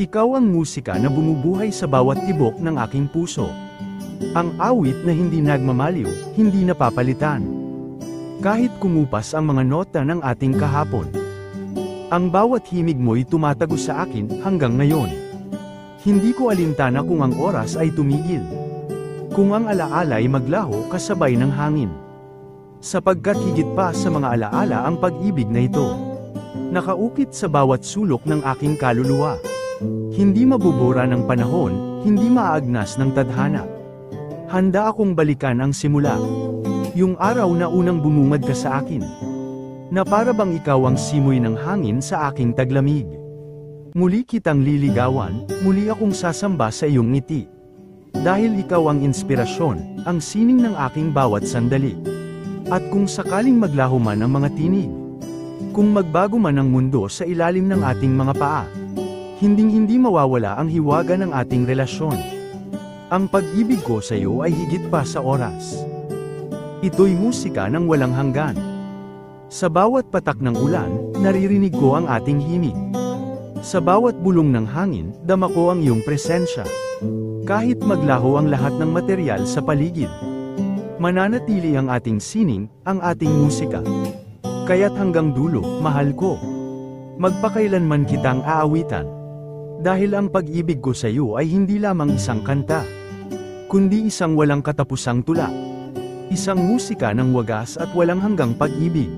Ikaw ang musika na bumubuhay sa bawat tibok ng aking puso. Ang awit na hindi nagmamaliw, hindi napapalitan. Kahit kumupas ang mga nota ng ating kahapon. Ang bawat himig mo'y tumatago sa akin hanggang ngayon. Hindi ko alintana kung ang oras ay tumigil. Kung ang alaala ay maglaho kasabay ng hangin. Sapagkat higit pa sa mga alaala ang pag-ibig na ito. Nakaukit sa bawat sulok ng aking kaluluwa. Hindi mabubura ng panahon, hindi maagnas ng tadhana. Handa akong balikan ang simula. Yung araw na unang bumungad ka sa akin. Na para bang ikaw ang simoy ng hangin sa aking taglamig. Muli kitang liligawan, muli akong sasamba sa iyong ngiti. Dahil ikaw ang inspirasyon, ang sining ng aking bawat sandali. At kung sakaling maglaho man ang mga tinig. Kung magbago man ang mundo sa ilalim ng ating mga paa. Hinding-hindi mawawala ang hiwaga ng ating relasyon. Ang pag-ibig ko sa iyo ay higit pa sa oras. Ito'y musika ng walang hanggan. Sa bawat patak ng ulan, naririnig ko ang ating himig. Sa bawat bulong ng hangin, dama ko ang iyong presensya. Kahit maglaho ang lahat ng material sa paligid. Mananatili ang ating sining, ang ating musika. Kaya't hanggang dulo, mahal ko. Magpakailanman kitang aawitan. Dahil ang pag-ibig ko sa iyo ay hindi lamang isang kanta. Kundi isang walang katapusang tula. Isang musika ng wagas at walang hanggang pag-ibig.